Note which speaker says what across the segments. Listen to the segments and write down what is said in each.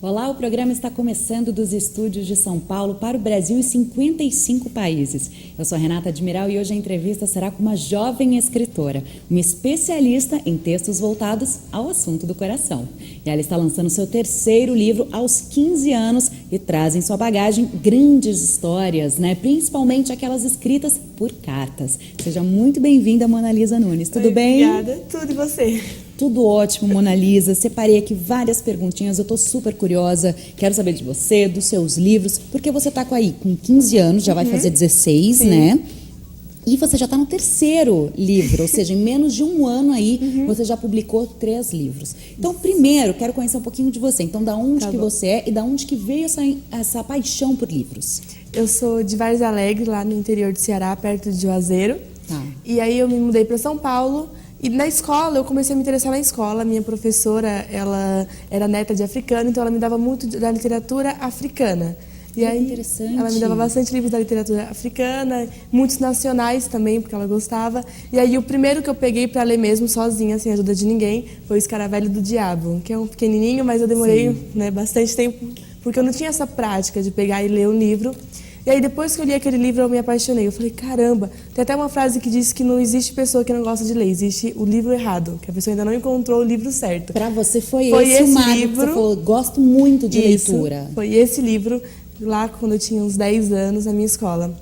Speaker 1: Olá, o programa está começando dos estúdios de São Paulo para o Brasil e 55 países. Eu sou Renata Admiral e hoje a entrevista será com uma jovem escritora, uma especialista em textos voltados ao assunto do coração. E ela está lançando seu terceiro livro aos 15 anos e traz em sua bagagem grandes histórias, principalmente aquelas escritas por cartas. Seja muito bem-vinda, Mona Lisa Nunes. Tudo bem?
Speaker 2: Obrigada. Tudo e você?
Speaker 1: Tudo ótimo, Mona Lisa. Separei aqui várias perguntinhas, eu estou super curiosa. Quero saber de você, dos seus livros, porque você está com 15 anos, já vai fazer 16,
Speaker 2: Sim.
Speaker 1: né? E você já está no terceiro livro, ou seja, em menos de um ano aí, você já publicou 3 livros. Então, primeiro, quero conhecer um pouquinho de você. Então, da onde que você é e da onde que veio essa paixão por livros?
Speaker 2: Eu sou de Várzea Alegre, lá no interior do Ceará, perto de Juazeiro.
Speaker 1: Tá.
Speaker 2: E aí eu me mudei para São Paulo. E na escola, eu comecei a me interessar na escola. Minha professora, ela era neta de africano, então ela me dava muito da literatura africana. E aí,
Speaker 1: interessante.
Speaker 2: ela me dava bastante livros da literatura africana, muitos nacionais também, porque ela gostava. E aí, o primeiro que eu peguei para ler mesmo, sozinha, sem ajuda de ninguém, foi O Escaravelho do Diabo, que é um pequenininho, mas eu demorei bastante tempo, porque eu não tinha essa prática de pegar e ler um livro. E aí, depois que eu li aquele livro, eu me apaixonei. Eu falei, caramba, tem até uma frase que diz que não existe pessoa que não gosta de ler, existe o livro errado, que a pessoa ainda não encontrou o livro certo.
Speaker 1: Para você foi esse o marco livro, que você falou, gosto muito de leitura.
Speaker 2: Foi esse livro, lá quando eu tinha uns 10 anos, na minha escola.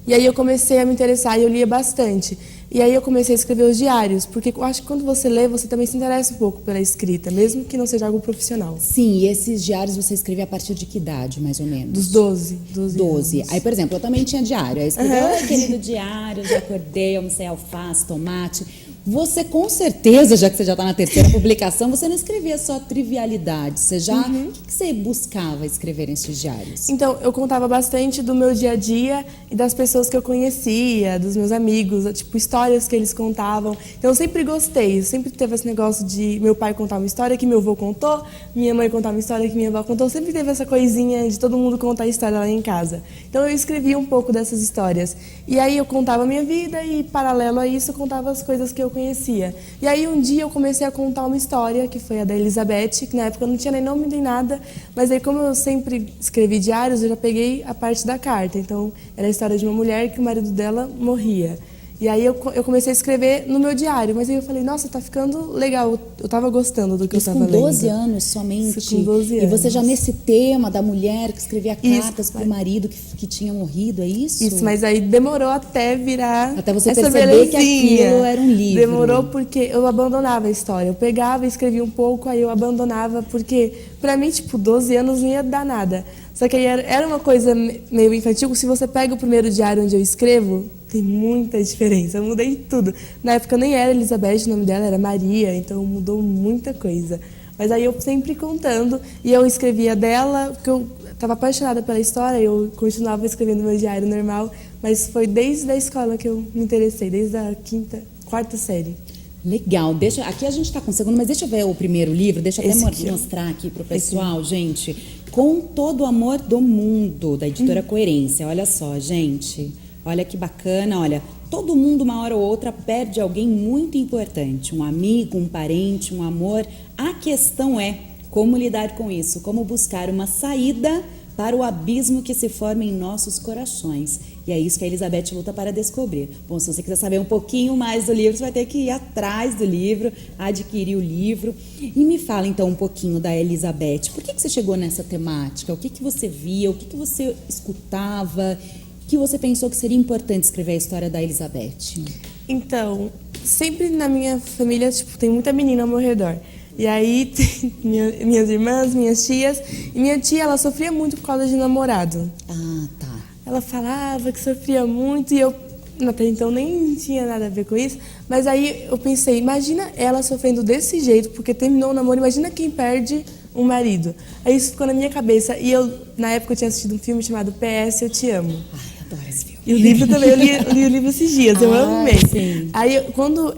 Speaker 2: E aí eu comecei a me interessar e eu lia bastante. E aí eu comecei a escrever os diários, porque eu acho que quando você lê, você também se interessa um pouco pela escrita, mesmo que não seja algo profissional.
Speaker 1: Sim, e esses diários você escrevia a partir de que idade, mais ou menos?
Speaker 2: Dos 12
Speaker 1: 12.
Speaker 2: anos.
Speaker 1: Aí, por exemplo, eu também tinha diário. Aí escreveu querido diário, já acordei, almocei alface, tomate. Você, com certeza, já que você já está na terceira publicação, você não escrevia só trivialidades. Você já... O que você buscava escrever nesses diários?
Speaker 2: Então, eu contava bastante do meu dia a dia e das pessoas que eu conhecia, dos meus amigos, tipo, histórias que eles contavam. Então, eu sempre gostei, sempre teve esse negócio de meu pai contar uma história que meu avô contou, minha mãe contar uma história que minha avó contou. Sempre teve essa coisinha de todo mundo contar a história lá em casa. Então, eu escrevia um pouco dessas histórias. E aí, eu contava a minha vida e, paralelo a isso, eu contava as coisas que eu conhecia. E aí um dia eu comecei a contar uma história, que foi a da Elizabeth, que na época eu não tinha nem nome nem nada, mas aí como eu sempre escrevi diários, eu já peguei a parte da carta. Então era a história de uma mulher que o marido dela morria. E aí eu comecei a escrever no meu diário, mas aí eu falei, nossa, tá ficando legal, eu tava gostando do que eu tava lendo.
Speaker 1: Com 12 anos somente?
Speaker 2: Isso, com 12 anos.
Speaker 1: E você já nesse tema da mulher que escrevia cartas para o marido que tinha morrido, é isso?
Speaker 2: Isso, mas aí demorou até virar
Speaker 1: até você
Speaker 2: essa
Speaker 1: perceber
Speaker 2: belezinha.
Speaker 1: Que aquilo era um livro.
Speaker 2: Demorou porque eu abandonava a história. Eu pegava e escrevia um pouco, aí eu abandonava, porque pra mim, 12 anos não ia dar nada. Só que aí era uma coisa meio infantil. Se você pega o primeiro diário onde eu escrevo, tem muita diferença. Eu mudei tudo. Na época nem era Elizabeth, o nome dela era Maria, então mudou muita coisa. Mas aí eu sempre contando, e eu escrevia dela, porque eu estava apaixonada pela história, eu continuava escrevendo meu diário normal, mas foi desde a escola que eu me interessei, desde a quarta série.
Speaker 1: Legal. Aqui a gente está com o segundo, mas deixa eu ver o primeiro livro, deixa eu até mostrar aqui para o pessoal, gente. Com Todo o Amor do Mundo, da editora Coerência. Olha só, gente. Olha que bacana, olha. Todo mundo, uma hora ou outra, perde alguém muito importante. Um amigo, um parente, um amor. A questão é como lidar com isso, como buscar uma saída para o abismo que se forma em nossos corações. E é isso que a Elizabeth luta para descobrir. Bom, se você quiser saber um pouquinho mais do livro, você vai ter que ir atrás do livro, adquirir o livro. E me fala então um pouquinho da Elizabeth. Por que você chegou nessa temática? O que você via? O que você escutava? Que você pensou que seria importante escrever a história da Elizabeth?
Speaker 2: Então, sempre na minha família, tem muita menina ao meu redor. E aí, tem minhas irmãs, minhas tias. E minha tia, ela sofria muito por causa de namorado.
Speaker 1: Ah, tá.
Speaker 2: Ela falava que sofria muito e eu, até então, nem tinha nada a ver com isso. Mas aí eu pensei, imagina ela sofrendo desse jeito, porque terminou o namoro, imagina quem perde um marido. Aí isso ficou na minha cabeça. E eu, na época, eu tinha assistido um filme chamado PS, Eu Te Amo.
Speaker 1: Ai, adoro esse filme.
Speaker 2: E o livro também, eu li o livro esses dias, eu amei.
Speaker 1: Sim.
Speaker 2: Aí, quando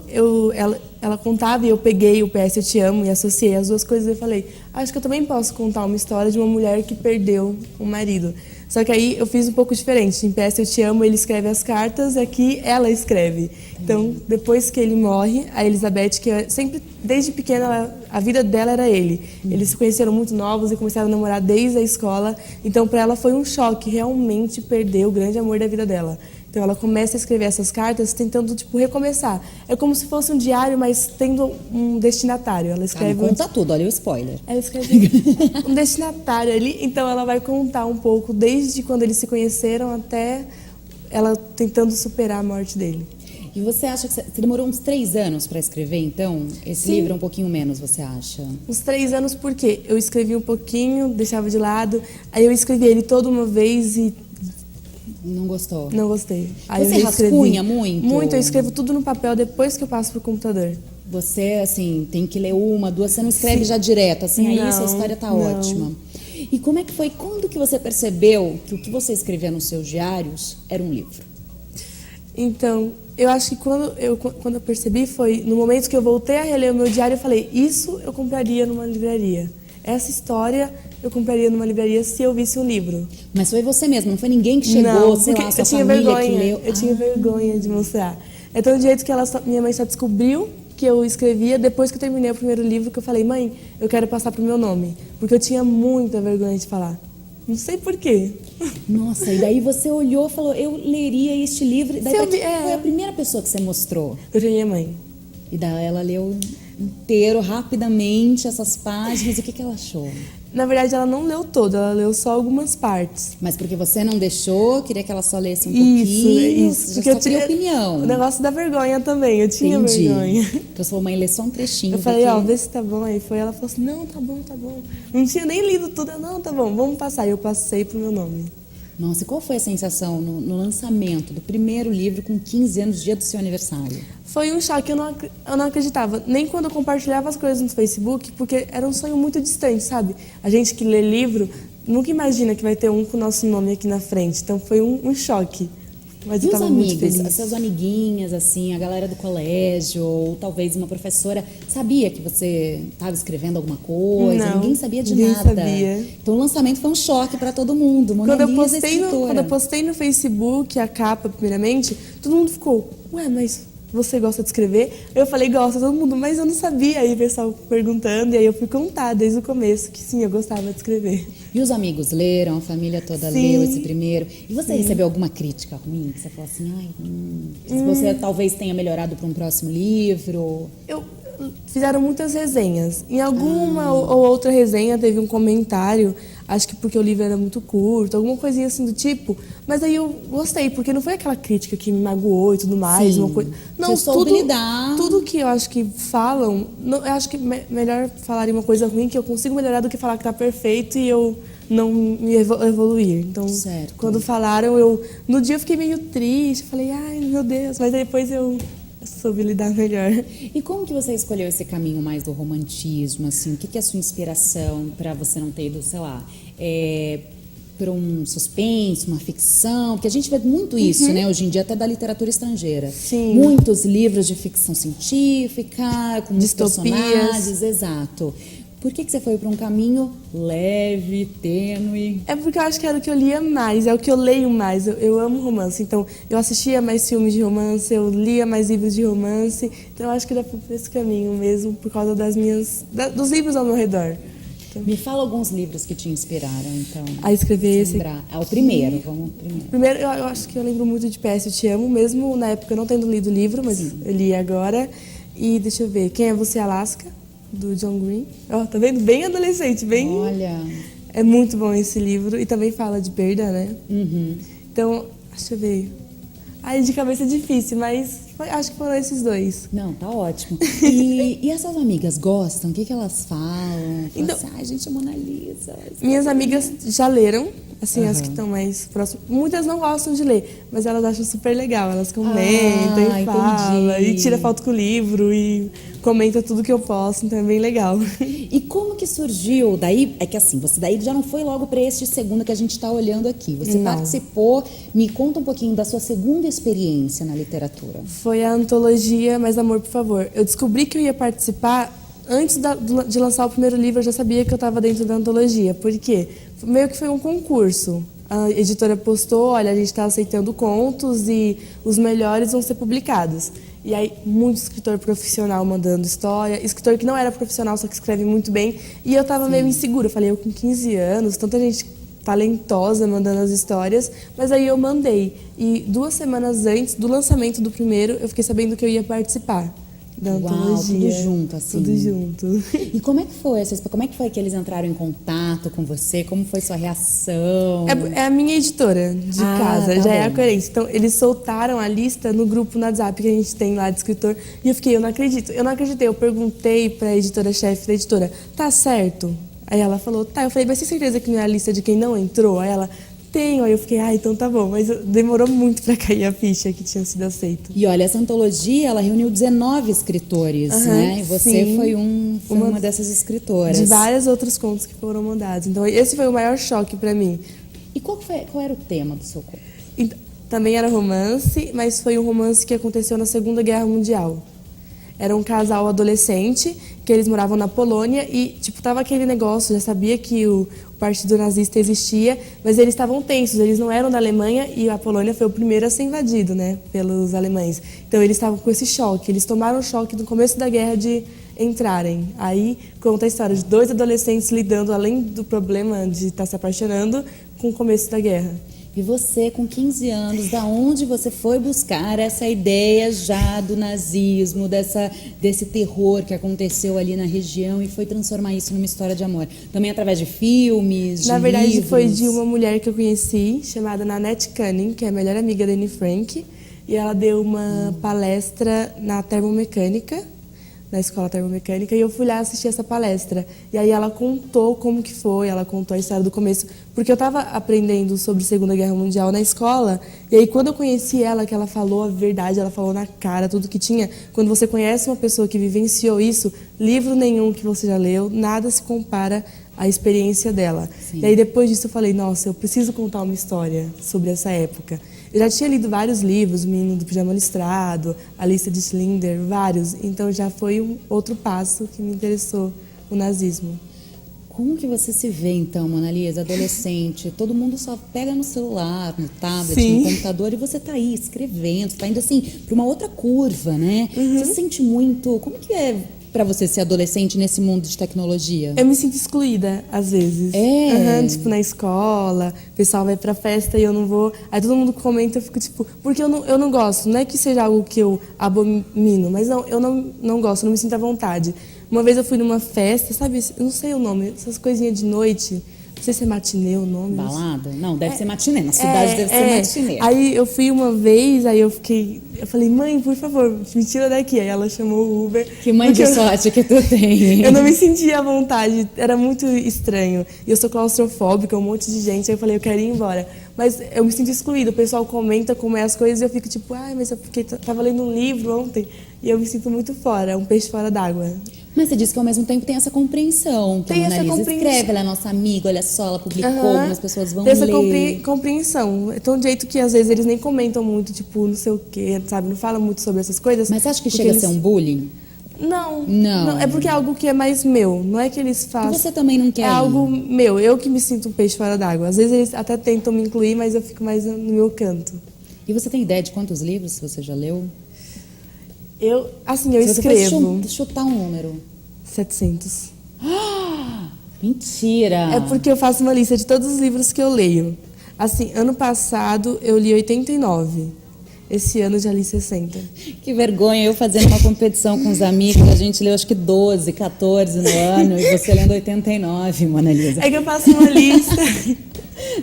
Speaker 2: ela contava e eu peguei o PS Eu Te Amo e associei as duas coisas, eu falei, acho que eu também posso contar uma história de uma mulher que perdeu um marido. Só que aí eu fiz um pouco diferente. Em PS Eu Te Amo, ele escreve as cartas, aqui ela escreve. Então, depois que ele morre, a Elizabeth, que sempre, desde pequena, a vida dela era ele. Eles se conheceram muito novos e começaram a namorar desde a escola. Então, para ela foi um choque realmente perder o grande amor da vida dela. Então ela começa a escrever essas cartas tentando, tipo, recomeçar. É como se fosse um diário, mas tendo um destinatário. Ela escreve...
Speaker 1: Conta tudo, olha o spoiler.
Speaker 2: Ela escreve um destinatário ali, então ela vai contar um pouco desde quando eles se conheceram até ela tentando superar a morte dele.
Speaker 1: E você acha que você demorou uns 3 anos para escrever, então? Esse
Speaker 2: Sim.
Speaker 1: livro é um pouquinho menos, você acha?
Speaker 2: Uns 3 anos, por quê? Eu escrevi um pouquinho, deixava de lado, aí eu escrevi ele toda uma vez e...
Speaker 1: Não gostou?
Speaker 2: Não gostei. Aí
Speaker 1: Você
Speaker 2: eu reescrevi.
Speaker 1: rascunha muito?
Speaker 2: Muito, eu escrevo tudo no papel depois que eu passo pro computador.
Speaker 1: Você, assim, tem que ler uma, duas, você não escreve já direto, assim, aí
Speaker 2: Não,
Speaker 1: sua história tá
Speaker 2: não.
Speaker 1: ótima. E como é que foi, quando que você percebeu que o que você escrevia nos seus diários era um livro?
Speaker 2: Então, eu acho que quando eu percebi foi no momento que eu voltei a reler o meu diário, eu falei, isso eu compraria numa livraria. Essa história eu compraria numa livraria se eu visse um livro.
Speaker 1: Mas foi você mesmo, não foi ninguém que chegou,
Speaker 2: Não,
Speaker 1: sei lá,
Speaker 2: porque
Speaker 1: sua
Speaker 2: eu tinha
Speaker 1: família
Speaker 2: vergonha,
Speaker 1: que leu?
Speaker 2: eu tinha vergonha de mostrar. Então, do jeito que minha mãe só descobriu que eu escrevia, depois que eu terminei o primeiro livro, que eu falei, mãe, eu quero passar pro meu nome. Porque eu tinha muita vergonha de falar. Não sei porquê.
Speaker 1: Nossa, e daí você olhou e falou, eu leria este livro. E daí foi a primeira pessoa que você mostrou.
Speaker 2: Eu tinha minha mãe.
Speaker 1: E daí ela leu inteiro, rapidamente, essas páginas. E o que que ela achou?
Speaker 2: Na verdade, ela não leu todo, ela leu só algumas partes.
Speaker 1: Mas porque você não deixou, queria que ela só lesse um pouquinho.
Speaker 2: Isso.
Speaker 1: Porque eu tinha opinião.
Speaker 2: O negócio da vergonha também, eu tinha vergonha.
Speaker 1: Então sua mãe lê só um trechinho.
Speaker 2: Eu falei, ó, vê se tá bom. Aí foi, ela falou assim, não, tá bom, tá bom. Não tinha nem lido tudo, não, tá bom, vamos passar. E eu passei pro meu nome.
Speaker 1: Nossa, e qual foi a sensação no lançamento do primeiro livro com 15 anos, dia do seu aniversário?
Speaker 2: Foi um choque, eu não acreditava. Nem quando eu compartilhava as coisas no Facebook, porque era um sonho muito distante, sabe? A gente que lê livro nunca imagina que vai ter um com o nosso nome aqui na frente. Então foi um choque. Mas eu tava muito feliz.
Speaker 1: As suas amiguinhas, assim, a galera do colégio, ou talvez uma professora, sabia que você estava escrevendo alguma coisa?
Speaker 2: Não,
Speaker 1: ninguém sabia de
Speaker 2: ninguém
Speaker 1: nada.
Speaker 2: Sabia.
Speaker 1: Então o lançamento foi um choque para todo mundo.
Speaker 2: Quando eu postei no Facebook a capa, primeiramente, todo mundo ficou, ué, mas você gosta de escrever? Eu falei, gosta, todo mundo, mas eu não sabia. Aí o pessoal perguntando, e aí eu fui contar desde o começo que sim, eu gostava de escrever.
Speaker 1: E os amigos leram, a família toda leu esse primeiro. E você recebeu alguma crítica ruim? Que você falou assim, ai, você talvez tenha melhorado para um próximo livro?
Speaker 2: Fizeram muitas resenhas. Em alguma ou outra resenha teve um comentário, acho que porque o livro era muito curto, alguma coisinha assim do tipo. Mas aí eu gostei, porque não foi aquela crítica que me magoou e tudo mais.
Speaker 1: Sim.
Speaker 2: Uma coisa... Não,
Speaker 1: você soube lidar.
Speaker 2: Tudo que eu acho que falam, eu acho que melhor falarem uma coisa ruim que eu consigo melhorar do que falar que tá perfeito e eu não me evoluir. Então,
Speaker 1: certo.
Speaker 2: Quando falaram, no dia eu fiquei meio triste, falei, ai meu Deus, mas depois eu soube lidar melhor.
Speaker 1: E como que você escolheu esse caminho mais do romantismo, assim? O que é a sua inspiração para você não ter ido, sei lá, para um suspense, uma ficção? Porque a gente vê muito isso, né? Hoje em dia, até da literatura estrangeira.
Speaker 2: Sim.
Speaker 1: Muitos livros de ficção científica, com muitos
Speaker 2: distopias.
Speaker 1: personagens, exato. Por que você foi para um caminho leve, tênue? É
Speaker 2: porque eu acho que era o que eu lia mais, é o que eu leio mais. Eu amo romance, então eu assistia mais filmes de romance, eu lia mais livros de romance. Então eu acho que era por esse caminho mesmo, por causa dos livros ao meu redor.
Speaker 1: Então, me fala alguns livros que te inspiraram, então.
Speaker 2: A escrever esse.
Speaker 1: O primeiro, vamos primeiro.
Speaker 2: Primeiro, eu acho que eu lembro muito de PS Eu Te Amo, mesmo na época eu não tendo lido o livro, mas eu li agora. E deixa eu ver, Quem é Você, Alaska? Do John Green. Ó, tá vendo? Bem adolescente, bem...
Speaker 1: Olha...
Speaker 2: É muito bom esse livro. E também fala de perda, né?
Speaker 1: Uhum.
Speaker 2: Então, deixa eu ver. Ai, de cabeça é difícil, mas acho que foram esses dois.
Speaker 1: Não, tá ótimo. E essas amigas gostam? O que elas falam? Então, assim, ai, gente, é Mona Lisa.
Speaker 2: Minhas amigas já leram. Assim, as que estão mais próximas. Muitas não gostam de ler, mas elas acham super legal. Elas comentam e falam, e tira foto com o livro, e comenta tudo que eu posto, então é bem legal.
Speaker 1: E como que surgiu? Daí, é que assim, você daí já não foi logo para este segundo que a gente está olhando aqui. Você participou, me conta um pouquinho da sua segunda experiência na literatura.
Speaker 2: Foi a antologia Mais Amor, por Favor. Eu descobri que eu ia participar antes de lançar o primeiro livro, eu já sabia que eu estava dentro da antologia. Por quê? Meio que foi um concurso. a editora postou, olha, a gente está aceitando contos e os melhores vão ser publicados. E aí, muito escritor profissional mandando história, escritor que não era profissional, só que escreve muito bem. E eu tava meio insegura, eu falei, eu com 15 anos, tanta gente talentosa mandando as histórias, mas aí eu mandei. E 2 semanas antes do lançamento do primeiro, eu fiquei sabendo que eu ia participar da antologia.
Speaker 1: Tudo junto, assim.
Speaker 2: Tudo junto.
Speaker 1: E como é que foi? Como é que foi que eles entraram em contato com você? Como foi sua reação?
Speaker 2: É a minha editora de casa,
Speaker 1: tá
Speaker 2: já é a
Speaker 1: bom.
Speaker 2: Coerência. Então, eles soltaram a lista no grupo no WhatsApp que a gente tem lá de escritor. E eu fiquei, eu não acredito. Eu não acreditei. Eu perguntei pra editora-chefe da editora, tá certo? Aí ela falou, tá. Eu falei, mas tem certeza que não é a lista de quem não entrou? Aí ela, tenho. Aí eu fiquei, então tá bom. Mas demorou muito pra cair a ficha que tinha sido aceito.
Speaker 1: E olha, essa antologia, ela reuniu 19 escritores, né? E você
Speaker 2: sim.
Speaker 1: foi uma dessas escritoras.
Speaker 2: De vários outros contos que foram mandados. Então, esse foi o maior choque pra mim.
Speaker 1: E qual era o tema do seu conto?
Speaker 2: E também era romance, mas foi um romance que aconteceu na Segunda Guerra Mundial. Era um casal adolescente, que eles moravam na Polônia e, tava aquele negócio, já sabia que o partido nazista existia, mas eles estavam tensos, eles não eram da Alemanha e a Polônia foi o primeiro a ser invadido, né, pelos alemães. Então eles estavam com esse choque, eles tomaram o choque no começo da guerra de entrarem. Aí conta a história de 2 adolescentes lidando, além do problema de estar se apaixonando, com o começo da guerra.
Speaker 1: E você, com 15 anos, da onde você foi buscar essa ideia já do nazismo, desse terror que aconteceu ali na região e foi transformar isso numa história de amor? Também através de filmes,
Speaker 2: Na verdade,
Speaker 1: livros?
Speaker 2: foi de uma mulher que eu conheci, chamada Nanette Cunning, que é a melhor amiga da Anne Frank, e ela deu uma palestra na termomecânica, na escola termomecânica, e eu fui lá assistir essa palestra. E aí ela contou como que foi, ela contou a história do começo, porque eu estava aprendendo sobre a Segunda Guerra Mundial na escola, e aí quando eu conheci ela, que ela falou a verdade, ela falou na cara tudo que tinha, quando você conhece uma pessoa que vivenciou isso, livro nenhum que você já leu, nada se compara à experiência dela.
Speaker 1: Sim.
Speaker 2: E aí depois disso eu falei, nossa, eu preciso contar uma história sobre essa época. Eu já tinha lido vários livros, O Menino do Pijama Listrado, A Lista de Schindler, vários. Então já foi um outro passo que me interessou, o nazismo.
Speaker 1: Como que você se vê, então, Mona Lisa, adolescente? Todo mundo só pega no celular, no tablet,
Speaker 2: Sim.
Speaker 1: no computador, e você está aí escrevendo, está indo assim para uma outra curva, né? Você se sente muito... Como que é para você ser adolescente nesse mundo de tecnologia?
Speaker 2: Eu me sinto excluída, às vezes. Na escola, o pessoal vai pra festa e eu não vou. Aí todo mundo comenta, eu fico porque eu não gosto. Não é que seja algo que eu abomino, mas não, eu não gosto, não me sinto à vontade. Uma vez eu fui numa festa, sabe, eu não sei o nome, essas coisinhas de noite. Não sei se é matinê o nome.
Speaker 1: Balada? Não, deve ser matinê. Na cidade deve ser matinê.
Speaker 2: Aí eu fui uma vez, aí eu falei, mãe, por favor, me tira daqui. Aí ela chamou o Uber.
Speaker 1: Que mãe de sorte que tu tem.
Speaker 2: Eu não me sentia à vontade, era muito estranho. E eu sou claustrofóbica, um monte de gente, aí eu falei, eu quero ir embora. Mas eu me sinto excluída, o pessoal comenta como é as coisas e eu fico mas eu tava lendo um livro ontem e eu me sinto muito fora, um peixe fora d'água.
Speaker 1: Mas você disse que ao mesmo tempo tem essa compreensão.
Speaker 2: Tem essa compreensão.
Speaker 1: Escreve, ela é nossa amiga, olha só, ela publicou, algumas pessoas vão
Speaker 2: tem essa
Speaker 1: ler.
Speaker 2: compreensão. É tão jeito que às vezes eles nem comentam muito, não sei o quê, sabe? Não falam muito sobre essas coisas.
Speaker 1: Mas você acha que chega a ser um bullying?
Speaker 2: Não. É porque é algo que é mais meu. Não é que eles façam.
Speaker 1: E você também não quer
Speaker 2: É algo meu. Eu que me sinto um peixe fora d'água. Às vezes eles até tentam me incluir, mas eu fico mais no meu canto.
Speaker 1: E você tem ideia de quantos livros você já leu?
Speaker 2: Eu
Speaker 1: Se
Speaker 2: escrevo.
Speaker 1: Você fosse chutar um número.
Speaker 2: 700.
Speaker 1: Mentira!
Speaker 2: É porque eu faço uma lista de todos os livros que eu leio. Assim, ano passado eu li 89. Esse ano eu já li 60.
Speaker 1: Que vergonha, eu fazendo uma competição com os amigos, a gente leu acho que 12, 14 no ano, e você lendo 89, Mona Lisa.
Speaker 2: É que eu faço uma lista.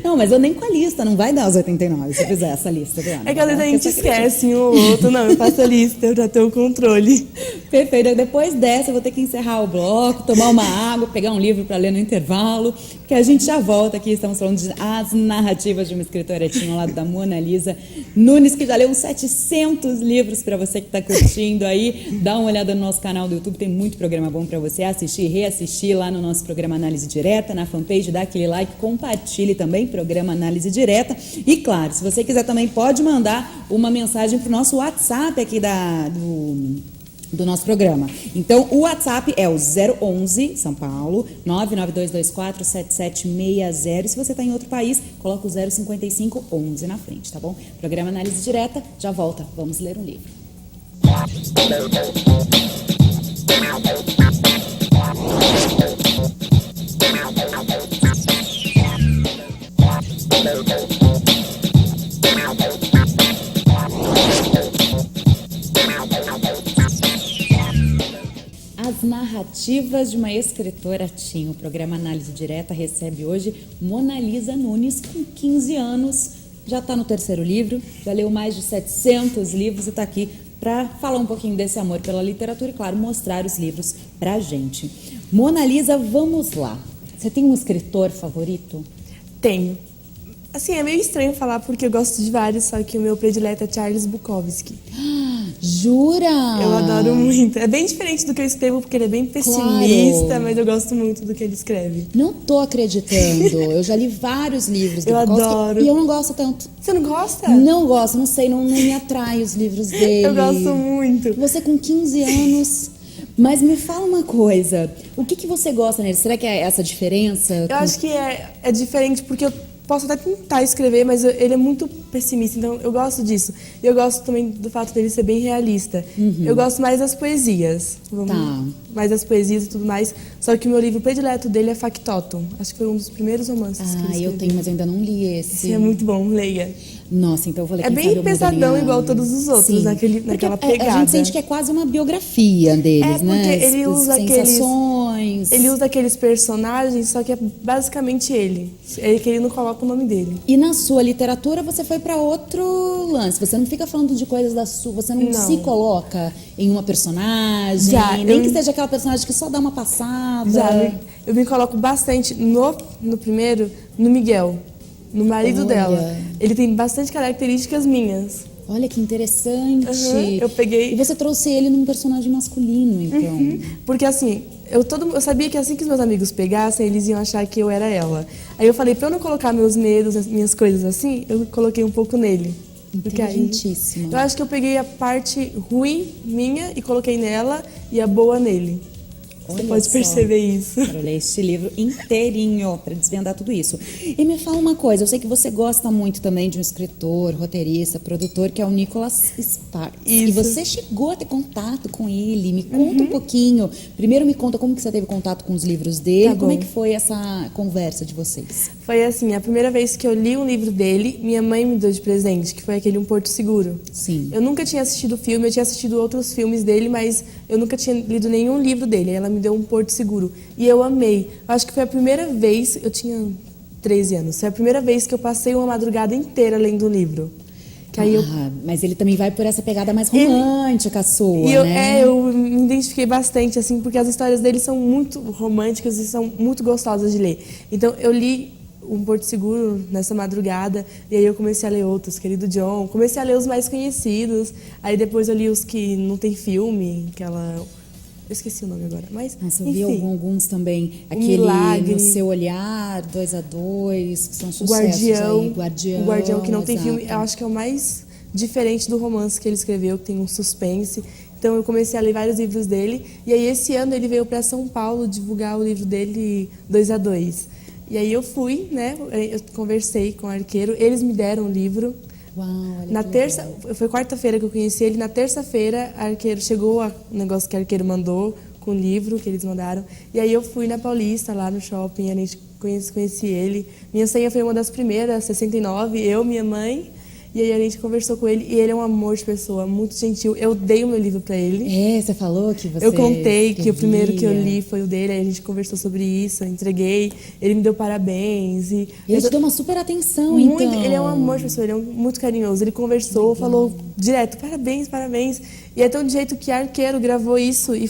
Speaker 1: Não, mas eu nem com a lista, não vai dar os 89 se eu fizer essa lista do ano.
Speaker 2: É que às vezes a gente esquece um ou outro. Não, eu faço a lista, eu já tenho o controle.
Speaker 1: Perfeito. Depois dessa, eu vou ter que encerrar o bloco, tomar uma água, pegar um livro para ler no intervalo, porque a gente já volta aqui. Estamos falando de As Narrativas de uma Escritora Teen, ao lado da Mona Lisa Nunes, que já leu uns 700 livros para você que está curtindo aí. Dá uma olhada no nosso canal do YouTube, tem muito programa bom para você assistir e reassistir lá no nosso programa Análise Direta, na fanpage, dá aquele like, compartilhe também, programa Análise Direta. E claro, se você quiser também pode mandar uma mensagem para o nosso WhatsApp aqui do nosso programa. Então, o WhatsApp é o 011 São Paulo 992247760. E se você está em outro país, coloca o 05511 na frente, tá bom? Programa Análise Direta já volta. Vamos ler um livro. As narrativas de uma escritora teen. O programa Análise Direta recebe hoje Mona Lisa Nunes, com 15 anos. Já está no terceiro livro, já leu mais de 700 livros e está aqui para falar um pouquinho desse amor pela literatura e, claro, mostrar os livros para a gente. Mona Lisa, vamos lá. Você tem um escritor favorito?
Speaker 2: Tenho. Assim, é meio estranho falar porque eu gosto de vários, só que o meu predileto é Charles Bukowski.
Speaker 1: Jura?
Speaker 2: Eu adoro muito. É bem diferente do que eu escrevo, porque ele é bem pessimista, claro. Mas eu gosto muito do que ele escreve.
Speaker 1: Não tô acreditando. Eu já li vários livros do
Speaker 2: Bukowski. Adoro.
Speaker 1: E eu não gosto tanto.
Speaker 2: Você não gosta?
Speaker 1: Não gosto, não sei, não me atrai os livros dele.
Speaker 2: Eu gosto muito.
Speaker 1: Você com 15 anos... Mas me fala uma coisa, o que você gosta nele? Será que é essa diferença?
Speaker 2: Eu acho que é diferente porque eu posso até tentar escrever, mas ele é muito pessimista, então eu gosto disso. E eu gosto também do fato dele ser bem realista. Uhum. Eu gosto mais das poesias, mais das poesias e tudo mais. Só que o meu livro predileto dele é Factotum. Acho que foi um dos primeiros romances que ele escreveu.
Speaker 1: Eu tenho, mas eu ainda não li esse.
Speaker 2: Esse é muito bom, leia.
Speaker 1: Nossa, então eu vou ler.
Speaker 2: É bem pesadão, igual todos os outros, naquela pegada.
Speaker 1: A gente sente que é quase uma biografia deles, né?
Speaker 2: Porque ele usa
Speaker 1: sensações.
Speaker 2: Ele usa aqueles personagens, só que é basicamente ele. É que ele não coloca o nome dele.
Speaker 1: E na sua literatura você foi para outro lance. Você não fica falando de coisas da sua. Você não se coloca em uma personagem. Nem que seja aquela personagem que só dá uma passada.
Speaker 2: Eu me coloco bastante no primeiro, no Miguel. No marido dela. Ele tem bastante características minhas.
Speaker 1: Olha que interessante.
Speaker 2: Eu peguei...
Speaker 1: E você trouxe ele num personagem masculino, então.
Speaker 2: Porque assim, eu sabia que assim que os meus amigos pegassem, eles iam achar que eu era ela. Aí eu falei, pra eu não colocar meus medos, minhas coisas assim, eu coloquei um pouco nele.
Speaker 1: Inteligentíssima.
Speaker 2: Eu acho que eu peguei a parte ruim minha e coloquei nela e a boa nele. Você pode perceber isso.
Speaker 1: Quero ler este livro inteirinho para desvendar tudo isso. E me fala uma coisa, eu sei que você gosta muito também de um escritor, roteirista, produtor, que é o Nicholas Sparks.
Speaker 2: Isso.
Speaker 1: E você chegou a ter contato com ele. Me conta um pouquinho. Primeiro me conta como que você teve contato com os livros dele. Como é que foi essa conversa de vocês?
Speaker 2: Foi assim, a primeira vez que eu li um livro dele, minha mãe me deu de presente, que foi aquele Um Porto Seguro.
Speaker 1: Sim.
Speaker 2: Eu nunca tinha assistido o filme, eu tinha assistido outros filmes dele, mas eu nunca tinha lido nenhum livro dele. Ela me deu Um Porto Seguro. E eu amei. Acho que foi a primeira vez, eu tinha 13 anos, foi a primeira vez que eu passei uma madrugada inteira lendo um livro. Que aí
Speaker 1: mas ele também vai por essa pegada mais romântica sua, né?
Speaker 2: Eu me identifiquei bastante, assim, porque as histórias dele são muito românticas e são muito gostosas de ler. Então, eu li Um Porto Seguro nessa madrugada, e aí eu comecei a ler outros, Querido John, comecei a ler os mais conhecidos, aí depois eu li os que não tem filme, eu esqueci o nome agora, mas
Speaker 1: Nossa, eu
Speaker 2: enfim.
Speaker 1: vi alguns também. Aquele
Speaker 2: Milagre.
Speaker 1: No Seu Olhar, 2 a 2, que são sucessos
Speaker 2: Guardião,
Speaker 1: aí. Guardião.
Speaker 2: O Guardião, que não tem
Speaker 1: exato.
Speaker 2: filme, eu acho que é o mais diferente do romance que ele escreveu, que tem um suspense. Então eu comecei a ler vários livros dele, e aí esse ano ele veio para São Paulo divulgar o livro dele 2 a 2. E aí eu fui, né, eu conversei com o Arqueiro, eles me deram o livro.
Speaker 1: Uau, olha
Speaker 2: Na
Speaker 1: que
Speaker 2: terça,
Speaker 1: legal.
Speaker 2: foi quarta-feira que eu conheci ele. Na terça-feira, Arqueiro chegou o negócio que Arqueiro mandou com o livro que eles mandaram. E aí eu fui na Paulista, lá no shopping, a gente conheci ele. Minha senha foi uma das primeiras, 69, eu, minha mãe. E aí a gente conversou com ele e ele é um amor de pessoa, muito gentil. Eu dei o meu livro para ele.
Speaker 1: Você falou que você
Speaker 2: Eu contei que
Speaker 1: escrevia.
Speaker 2: o primeiro que eu li foi o dele, aí a gente conversou sobre isso, eu entreguei, ele me deu parabéns. E
Speaker 1: ele te deu uma super atenção,
Speaker 2: muito,
Speaker 1: então.
Speaker 2: Ele é um amor de pessoa, ele é muito carinhoso. Ele conversou, falou direto, parabéns, parabéns. E é tão de jeito que Arqueiro gravou isso e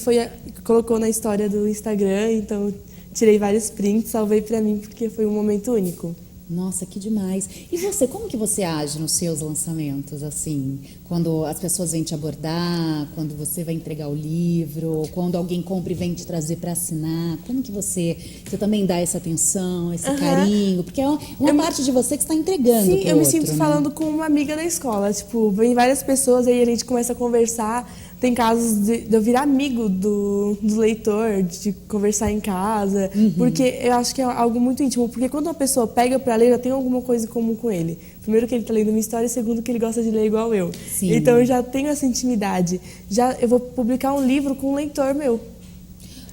Speaker 2: colocou na história do Instagram, então tirei vários prints, salvei pra mim, porque foi um momento único.
Speaker 1: Nossa, que demais. E você, como que você age nos seus lançamentos, assim? Quando as pessoas vêm te abordar, quando você vai entregar o livro, quando alguém compra e vem te trazer para assinar, como que você também dá essa atenção, esse carinho? Porque é uma parte de você que está entregando.
Speaker 2: Sim, eu me sinto
Speaker 1: né?
Speaker 2: falando com uma amiga da escola. Tipo, vem várias pessoas, aí a gente começa a conversar. Tem casos de eu virar amigo do leitor, de conversar em casa, porque eu acho que é algo muito íntimo, porque quando uma pessoa pega para ler, já tem alguma coisa em comum com ele. Primeiro que ele está lendo uma história, e segundo que ele gosta de ler igual eu.
Speaker 1: Sim.
Speaker 2: Então eu já tenho essa intimidade. Eu vou publicar um livro com um leitor meu.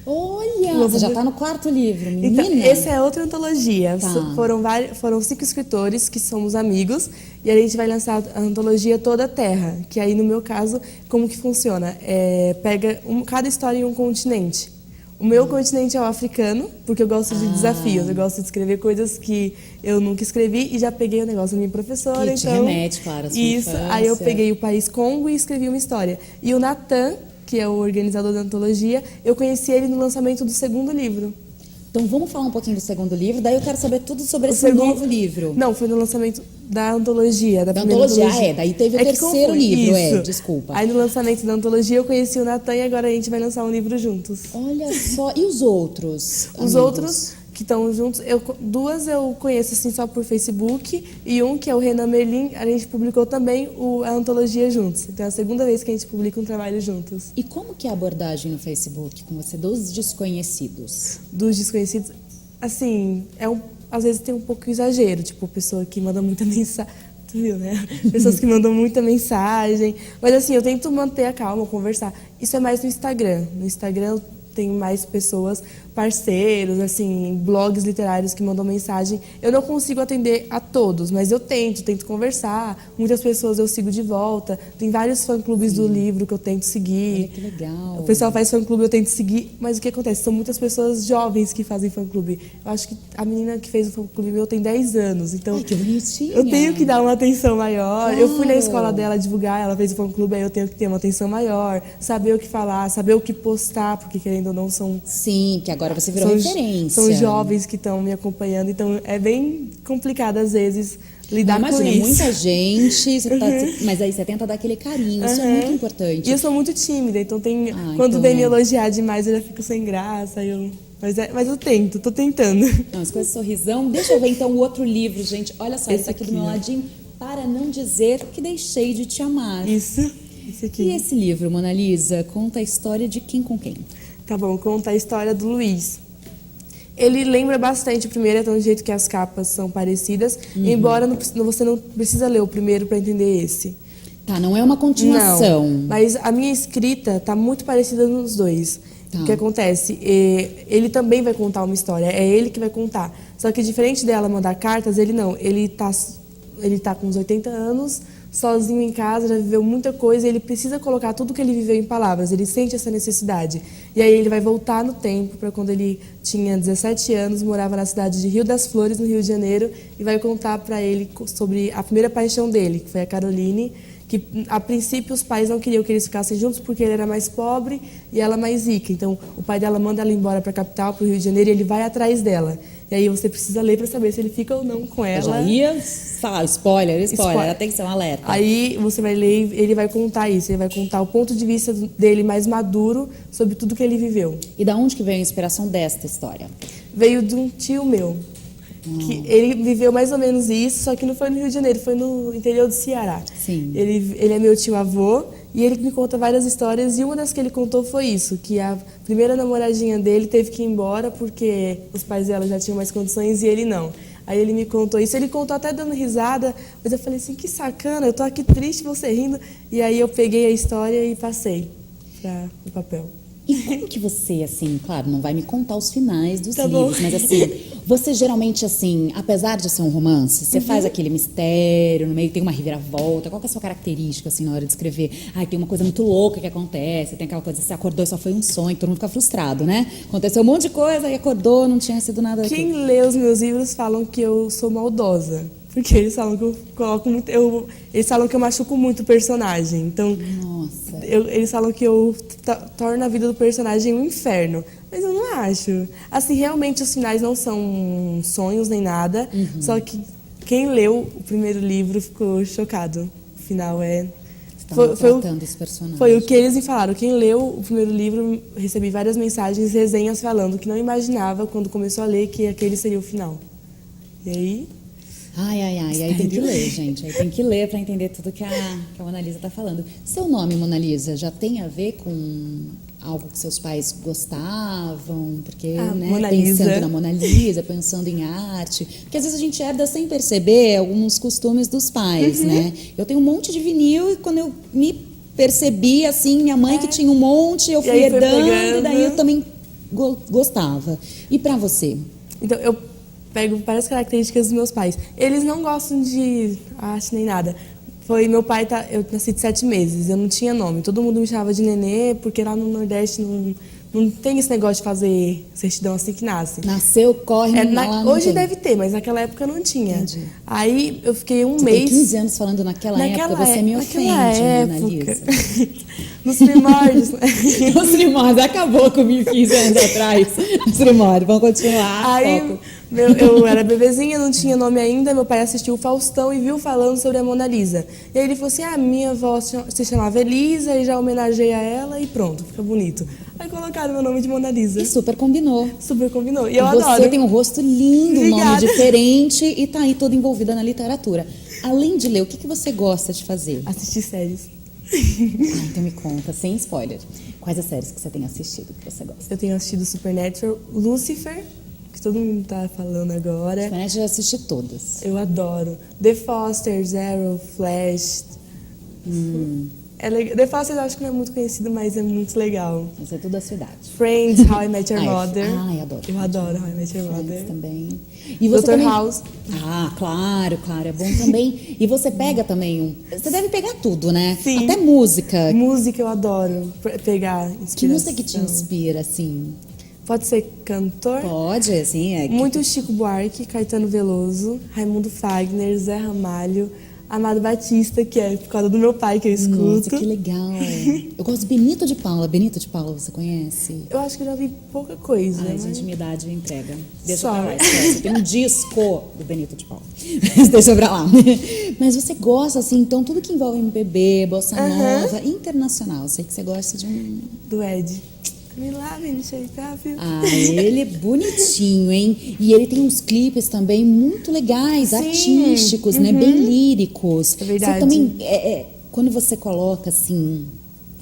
Speaker 1: Olha, você já está no 4º livro, menina.
Speaker 2: Então, essa é outra antologia.
Speaker 1: Tá.
Speaker 2: Foram 5 escritores que somos amigos e a gente vai lançar a antologia Toda a Terra, que aí, no meu caso, como que funciona? Pega cada história em um continente. O meu continente é o africano, porque eu gosto de desafios, eu gosto de escrever coisas que eu nunca escrevi e já peguei o negócio da minha professora.
Speaker 1: Que te remete, claro, à sua
Speaker 2: isso,
Speaker 1: infância.
Speaker 2: aí eu peguei o país Congo e escrevi uma história. E o Natan, que é o organizador da antologia, eu conheci ele no lançamento do 2º livro.
Speaker 1: Então vamos falar um pouquinho do 2º livro, daí eu quero saber tudo sobre esse novo livro.
Speaker 2: Não, foi no lançamento da antologia, da primeira
Speaker 1: antologia.
Speaker 2: antologia.
Speaker 1: Daí teve o 3º livro,
Speaker 2: isso.
Speaker 1: Desculpa.
Speaker 2: Aí no lançamento da antologia eu conheci o Natan e agora a gente vai lançar um livro juntos.
Speaker 1: Olha só, e os outros?
Speaker 2: Os outros que estão juntos, 2 eu conheço assim só por Facebook e um que é o Renan Merlin, a gente publicou também a antologia juntos. Então é a 2ª vez que a gente publica um trabalho juntos.
Speaker 1: E como que é a abordagem no Facebook com você dos desconhecidos?
Speaker 2: Dos desconhecidos, assim, às vezes tem um pouco exagero, tipo, pessoa que manda muita mensagem, tu viu, né? Pessoas que mandam muita mensagem, mas assim, eu tento manter a calma, conversar. Isso é mais no Instagram. No Instagram tem mais pessoas, parceiros, assim, blogs literários que mandam mensagem. Eu não consigo atender a todos, mas eu tento conversar. Muitas pessoas eu sigo de volta. Tem vários fã-clubes do livro que eu tento seguir.
Speaker 1: Olha que legal.
Speaker 2: O pessoal faz fã-clube, eu tento seguir, mas o que acontece? São muitas pessoas jovens que fazem fã-clube. Eu acho que a menina que fez o fã-clube meu tem 10 anos, então
Speaker 1: Ai, que bonitinha.
Speaker 2: eu tenho que dar uma atenção maior.
Speaker 1: Claro.
Speaker 2: Eu fui na escola dela divulgar, ela fez o fã-clube, aí eu tenho que ter uma atenção maior, saber o que falar, saber o que postar, porque querendo ou não são...
Speaker 1: Sim, que agora você virou referência.
Speaker 2: São jovens que estão me acompanhando, então é bem complicado às vezes lidar com
Speaker 1: imagina,
Speaker 2: isso.
Speaker 1: muita gente, mas aí você tenta dar aquele carinho, isso é muito importante.
Speaker 2: E eu sou muito tímida, então quando
Speaker 1: então
Speaker 2: vem me elogiar demais eu já fico sem graça, mas eu tô tentando.
Speaker 1: Não, as coisas sorrisão. Deixa eu ver então o outro livro, gente. Olha só, esse aqui do meu
Speaker 2: ó.
Speaker 1: ladinho. Para não dizer que deixei de te amar.
Speaker 2: Isso, esse aqui.
Speaker 1: E esse livro, Mona Lisa, conta a história de quem com quem?
Speaker 2: Tá bom, conta a história do Luiz. Ele lembra bastante o primeiro, é do jeito que as capas são parecidas, embora você não precisa ler o primeiro para entender esse.
Speaker 1: Tá, não é uma continuação.
Speaker 2: Não, mas a minha escrita tá muito parecida nos dois.
Speaker 1: Tá.
Speaker 2: O que acontece? Ele também vai contar uma história, é ele que vai contar. Só que diferente dela mandar cartas, ele não. Ele tá com uns 80 anos, sozinho em casa, já viveu muita coisa, e ele precisa colocar tudo que ele viveu em palavras, ele sente essa necessidade. E aí ele vai voltar no tempo para quando ele tinha 17 anos, morava na cidade de Rio das Flores, no Rio de Janeiro, e vai contar para ele sobre a primeira paixão dele, que foi a Caroline, que a princípio os pais não queriam que eles ficassem juntos porque ele era mais pobre e ela mais rica. Então o pai dela manda ela embora para a capital, para o Rio de Janeiro, e ele vai atrás dela. E aí você precisa ler para saber se ele fica ou não com ela.
Speaker 1: Eu já ia falar, spoiler, atenção, alerta.
Speaker 2: Aí você vai ler e ele vai contar isso, ele vai contar o ponto de vista dele mais maduro sobre tudo que ele viveu.
Speaker 1: E da onde que veio a inspiração desta história?
Speaker 2: Veio de um tio meu, que ele viveu mais ou menos isso, só que não foi no Rio de Janeiro, foi no interior do Ceará.
Speaker 1: Sim.
Speaker 2: Ele é meu tio-avô e ele me conta várias histórias, e uma das que ele contou foi isso, que a primeira namoradinha dele teve que ir embora porque os pais dela já tinham mais condições e ele não. Aí ele me contou isso, ele contou até dando risada, mas eu falei assim, que sacana, eu tô aqui triste, você rindo. E aí eu peguei a história e passei para o papel.
Speaker 1: E como que você, assim, claro, não vai me contar os finais dos
Speaker 2: Tá
Speaker 1: livros,
Speaker 2: bom.
Speaker 1: mas assim, você geralmente, assim, apesar de ser um romance, você faz aquele mistério, no meio tem uma reviravolta, qual que é a sua característica, assim, na hora de escrever? Ai, tem uma coisa muito louca que acontece, tem aquela coisa, você acordou e só foi um sonho, todo mundo fica frustrado, né? Aconteceu um monte de coisa e acordou, não tinha sido nada daquilo.
Speaker 2: Quem lê os meus livros falam que eu sou maldosa. Porque eles falam que eu coloco muito. Eles falam que eu machuco muito o personagem. Então,
Speaker 1: Nossa.
Speaker 2: eles falam que eu torno a vida do personagem um inferno. Mas eu não acho. Assim, realmente os finais não são sonhos nem nada. Só que quem leu o primeiro livro ficou chocado. O final é.
Speaker 1: Os personagens.
Speaker 2: Foi o que eles me falaram. Quem leu o primeiro livro, recebi várias mensagens, resenhas falando que não imaginava, quando começou a ler, que aquele seria o final. E aí.
Speaker 1: Aí tem que ler, gente. Aí tem que ler para entender tudo que a Mona Lisa está falando. Seu nome, Mona Lisa, já tem a ver com algo que seus pais gostavam? Porque, né, pensando na Mona Lisa, pensando em arte. Porque às vezes a gente herda sem perceber alguns costumes dos pais, né? Eu tenho um monte de vinil e quando eu me percebi, assim, minha mãe que tinha um monte, eu fui herdando e daí eu também gostava. E para você?
Speaker 2: Então, eu pego várias características dos meus pais. Eles não gostam de arte nem nada. Meu pai, eu nasci de 7 meses, eu não tinha nome. Todo mundo me chamava de nenê, porque lá no Nordeste não tem esse negócio de fazer certidão assim que nasce.
Speaker 1: Nasceu, corre, lá
Speaker 2: hoje deve ter, mas naquela época não tinha.
Speaker 1: Entendi.
Speaker 2: Aí eu fiquei um
Speaker 1: você
Speaker 2: mês...
Speaker 1: Tem 15 anos falando naquela época, você me ofende, Mona Lisa.
Speaker 2: Nos primórdios.
Speaker 1: Nos primórdios, acabou comigo 15 anos atrás. Nos primórdios, vamos continuar.
Speaker 2: Aí eu era bebezinha, não tinha nome ainda, meu pai assistiu o Faustão e viu falando sobre a Mona Lisa. E aí ele falou assim, minha avó se chamava Elisa e já homenageia ela e pronto, fica bonito. Aí colocaram meu nome de Mona Lisa.
Speaker 1: E super combinou.
Speaker 2: Super combinou. E eu
Speaker 1: adoro.
Speaker 2: Você
Speaker 1: tem um rosto lindo, um nome diferente e tá aí toda envolvida na literatura. Além de ler, o que você gosta de fazer?
Speaker 2: Assistir séries.
Speaker 1: Então me conta, sem spoiler. Quais as séries que você tem assistido que você gosta?
Speaker 2: Eu tenho assistido Supernatural, Lucifer, que todo mundo tá falando agora.
Speaker 1: Supernatural eu já assisti todas.
Speaker 2: Eu adoro. The Fosters, Arrow, Flash. The Fosters eu acho que não é muito conhecido, mas é muito legal.
Speaker 1: Mas é tudo da cidade.
Speaker 2: Friends, How I Met Your Mother.
Speaker 1: Eu adoro.
Speaker 2: Eu adoro How I Met Your
Speaker 1: Friends
Speaker 2: Mother.
Speaker 1: Também. E você
Speaker 2: Dr. House.
Speaker 1: Claro, é bom também. E você pega também Você deve pegar tudo, né?
Speaker 2: Sim.
Speaker 1: Até música.
Speaker 2: Música eu adoro pegar inspiração.
Speaker 1: Que música que te inspira, assim?
Speaker 2: Pode ser cantor?
Speaker 1: Pode, assim.
Speaker 2: Muito Chico Buarque, Caetano Veloso, Raimundo Fagner, Zé Ramalho, Amado Batista, que é por causa do meu pai que eu escuto.
Speaker 1: Nossa, que legal. Eu gosto de Benito de Paula. Benito de Paula, você conhece?
Speaker 2: Eu acho que eu já vi pouca coisa.
Speaker 1: Mas intimidade entrega. Deixa
Speaker 2: Só.
Speaker 1: pra lá. Tem um disco do Benito de Paula. Deixa pra lá. Mas você gosta, assim, então, tudo que envolve MPB, bossa nova, internacional. Eu sei que você gosta de um...
Speaker 2: Do Ed. Me lave, me shapear, viu?
Speaker 1: Ele é bonitinho, hein? E ele tem uns clipes também muito legais, artísticos, né? Bem líricos.
Speaker 2: É verdade.
Speaker 1: Você também, quando você coloca, assim...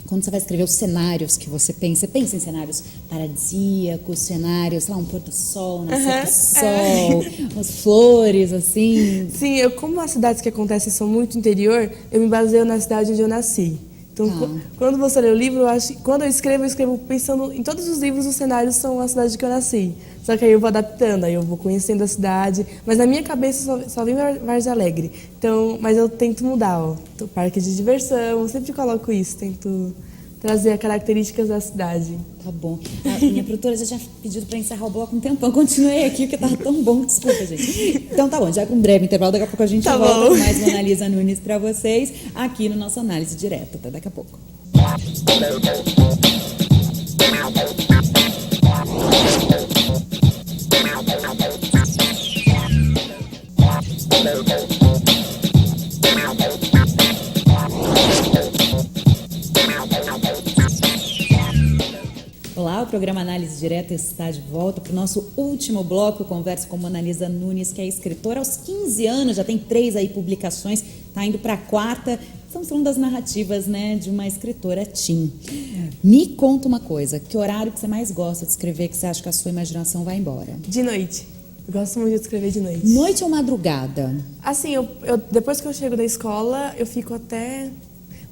Speaker 1: Quando você vai escrever os cenários que você pensa em cenários paradisíacos, cenários, sei lá, um pôr-do-sol, nascer do sol, umas flores, assim.
Speaker 2: Sim, como as cidades que acontecem são muito interior, eu me baseio na cidade onde eu nasci. Então, quando você lê o livro, quando eu escrevo pensando em todos os livros, os cenários são a cidade que eu nasci. Só que aí eu vou adaptando, aí eu vou conhecendo a cidade. Mas na minha cabeça só vem Vargem Alegre. Então, mas eu tento mudar, parque de diversão, eu sempre coloco isso, tento trazer as características da cidade.
Speaker 1: Tá bom. A minha produtora já tinha pedido para encerrar o bloco um tempão. Continuei aqui, porque tava tão bom. Desculpa, gente. Então tá bom, já com um breve intervalo, daqui a pouco a gente volta com mais Mona Lisa Nunes para vocês, aqui no nosso Análise Direta. Até daqui a pouco. Olá, o programa Análise Direta está de volta para o nosso último bloco. Eu converso com Mona Lisa Nunes, que é escritora aos 15 anos, já tem 3 aí publicações, está indo para a 4ª. Estamos falando das narrativas, né, de uma escritora teen. Me conta uma coisa, que horário que você mais gosta de escrever, que você acha que a sua imaginação vai embora?
Speaker 2: De noite. Eu gosto muito de escrever de noite.
Speaker 1: Noite ou madrugada?
Speaker 2: Assim, depois que eu chego da escola, eu fico até...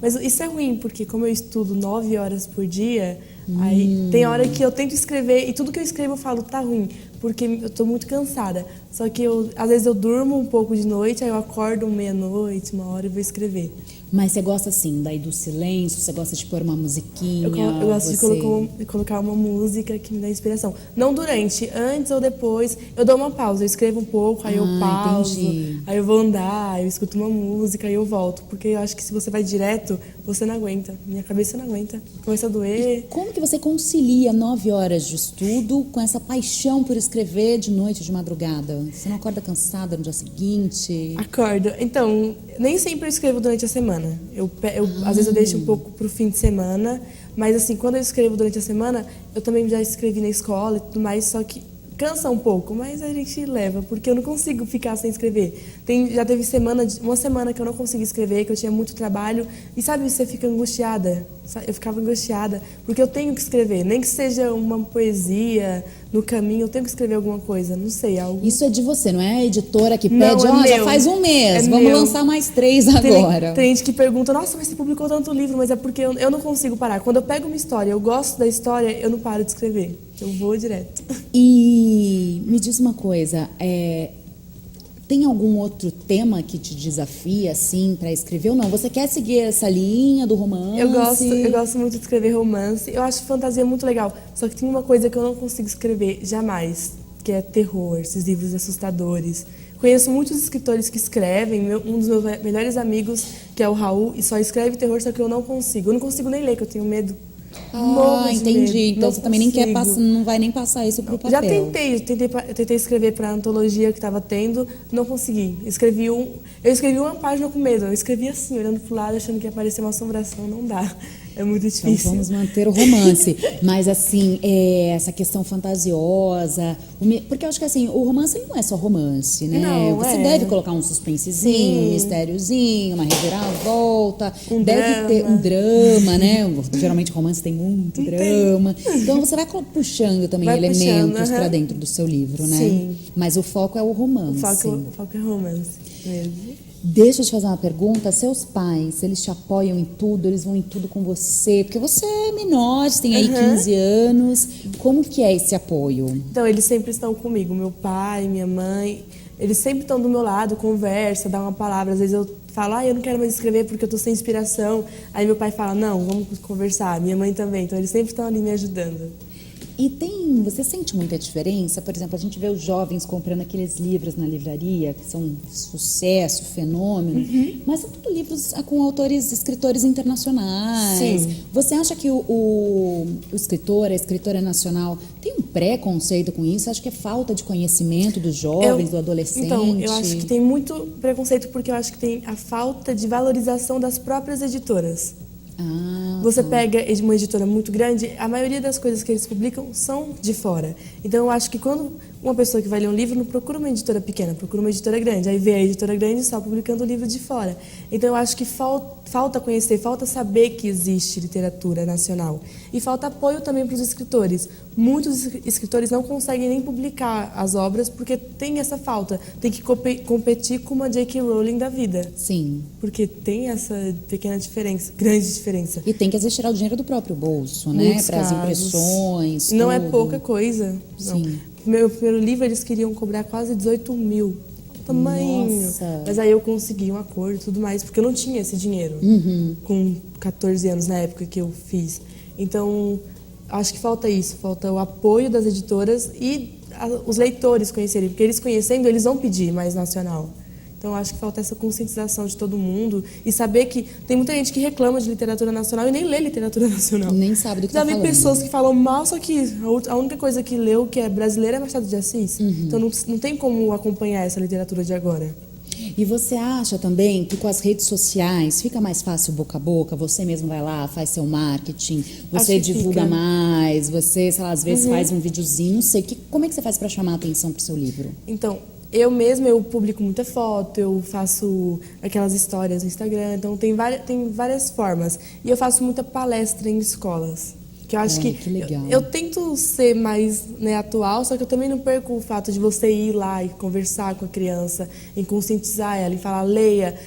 Speaker 2: Mas isso é ruim, porque como eu estudo 9 horas por dia, aí tem hora que eu tento escrever e tudo que eu escrevo eu falo, tá ruim, porque eu tô muito cansada. Só que às vezes eu durmo um pouco de noite, aí eu acordo meia-noite, 1h e vou escrever.
Speaker 1: Mas você gosta, assim, daí do silêncio? Você gosta de pôr uma musiquinha?
Speaker 2: Eu gosto de colocar uma música que me dá inspiração. Não durante, antes ou depois. Eu dou uma pausa, eu escrevo um pouco, aí eu pauso.
Speaker 1: Entendi.
Speaker 2: Aí eu vou andar, eu escuto uma música, aí eu volto. Porque eu acho que se você vai direto, você não aguenta. Minha cabeça não aguenta. Começa a doer.
Speaker 1: E como que você concilia 9 horas de estudo com essa paixão por escrever de noite, de madrugada? Você não acorda cansada no dia seguinte?
Speaker 2: Acordo. Então, nem sempre eu escrevo durante a semana. Às vezes eu deixo um pouco pro fim de semana, mas assim, quando eu escrevo durante a semana, eu também já escrevi na escola e tudo mais, só que cansa um pouco, mas a gente leva, porque eu não consigo ficar sem escrever. Já teve uma semana que eu não consegui escrever, que eu tinha muito trabalho, e sabe, você fica angustiada. Eu ficava angustiada, porque eu tenho que escrever, nem que seja uma poesia no caminho, eu tenho que escrever alguma coisa, não sei, algo.
Speaker 1: Isso é de você, não é a editora que
Speaker 2: Não,
Speaker 1: pede,
Speaker 2: é
Speaker 1: já
Speaker 2: meu.
Speaker 1: faz um mês,
Speaker 2: É
Speaker 1: vamos
Speaker 2: meu.
Speaker 1: lançar mais 3 agora.
Speaker 2: Tem gente que pergunta, nossa, mas você publicou tanto livro, mas é porque eu não consigo parar. Quando eu pego uma história, eu gosto da história, eu não paro de escrever, eu vou direto.
Speaker 1: E me diz uma coisa, tem algum outro tema que te desafia, assim, para escrever ou não? Você quer seguir essa linha do romance?
Speaker 2: Eu gosto muito de escrever romance. Eu acho fantasia muito legal. Só que tem uma coisa que eu não consigo escrever jamais, que é terror, esses livros assustadores. Conheço muitos escritores que escrevem. Um dos meus melhores amigos, que é o Raul, e só escreve terror, só que eu não consigo. Eu não consigo nem ler, que eu tenho medo.
Speaker 1: Entendi.
Speaker 2: Medo.
Speaker 1: Então
Speaker 2: Não
Speaker 1: você também nem quer
Speaker 2: consigo.
Speaker 1: não vai nem passar isso pro papel.
Speaker 2: Já tentei escrever para a antologia que estava tendo, não consegui. Eu escrevi uma página com medo, eu escrevi assim, olhando pro lado, achando que ia aparecer uma assombração, não dá. É muito difícil.
Speaker 1: Então vamos manter o romance. Mas assim, essa questão fantasiosa, porque eu acho que assim, o romance não é só romance, né?
Speaker 2: Não,
Speaker 1: você deve colocar um suspensezinho, um mistériozinho, uma reviravolta, deve ter um drama, né? Geralmente romance tem muito drama. Então você vai puxando também elementos para dentro do seu livro, né?
Speaker 2: Sim.
Speaker 1: Mas o foco é o romance.
Speaker 2: O foco é romance mesmo.
Speaker 1: Deixa eu te fazer uma pergunta. Seus pais, eles te apoiam em tudo? Eles vão em tudo com você? Porque você é menor, você tem aí 15 anos. Como que é esse apoio?
Speaker 2: Então, eles sempre estão comigo. Meu pai, minha mãe, eles sempre estão do meu lado, conversa, dá uma palavra. Às vezes eu falo, eu não quero mais escrever porque eu tô sem inspiração. Aí meu pai fala, não, vamos conversar. Minha mãe também. Então, eles sempre estão ali me ajudando.
Speaker 1: E você sente muita diferença? Por exemplo, a gente vê os jovens comprando aqueles livros na livraria, que são sucesso, fenômeno, mas são tudo livros com escritores internacionais.
Speaker 2: Sim.
Speaker 1: Você acha que o escritor, a escritora nacional, tem um preconceito com isso? Acho que é falta de conhecimento dos jovens, do adolescente?
Speaker 2: Então, eu acho que tem muito preconceito porque eu acho que tem a falta de valorização das próprias editoras. Você pega uma editora muito grande, a maioria das coisas que eles publicam são de fora. Então, eu acho que quando uma pessoa que vai ler um livro não procura uma editora pequena, procura uma editora grande. Aí vê a editora grande só publicando o livro de fora. Então, eu acho que falta conhecer, falta saber que existe literatura nacional. E falta apoio também para os escritores. Muitos escritores não conseguem nem publicar as obras porque tem essa falta. Tem que competir com uma J.K. Rowling da vida.
Speaker 1: Sim.
Speaker 2: Porque tem essa pequena diferença, grande diferença.
Speaker 1: E tem que às vezes tirar o dinheiro do próprio bolso, né? Para as impressões,
Speaker 2: não
Speaker 1: tudo.
Speaker 2: É pouca coisa. Não.
Speaker 1: Sim.
Speaker 2: Meu primeiro livro, eles queriam cobrar quase 18 mil. Tamanho.
Speaker 1: Nossa.
Speaker 2: Mas aí eu consegui um acordo e tudo mais, porque eu não tinha esse dinheiro. Com 14 anos na época que eu fiz. Então, acho que falta isso. Falta o apoio das editoras e os leitores conhecerem. Porque eles conhecendo, eles vão pedir mais nacional. Então, acho que falta essa conscientização de todo mundo e saber que tem muita gente que reclama de literatura nacional e nem lê literatura nacional.
Speaker 1: Nem sabe do que
Speaker 2: Já
Speaker 1: tá
Speaker 2: vi
Speaker 1: falando.
Speaker 2: pessoas que falam mal, só que a única coisa que leu, que é brasileira, é Machado de Assis. Então, não tem como acompanhar essa literatura de agora.
Speaker 1: E você acha também que com as redes sociais fica mais fácil boca a boca? Você mesmo vai lá, faz seu marketing, você divulga mais, você, sei lá, às vezes faz um videozinho, não sei. Como é que você faz para chamar a atenção pro seu livro?
Speaker 2: Então, eu publico muita foto, eu faço aquelas histórias no Instagram, então tem várias formas. E eu faço muita palestra em escolas. Que eu acho que
Speaker 1: legal.
Speaker 2: Eu tento ser mais atual, só que eu também não perco o fato de você ir lá e conversar com a criança, e conscientizar ela, e falar, leia.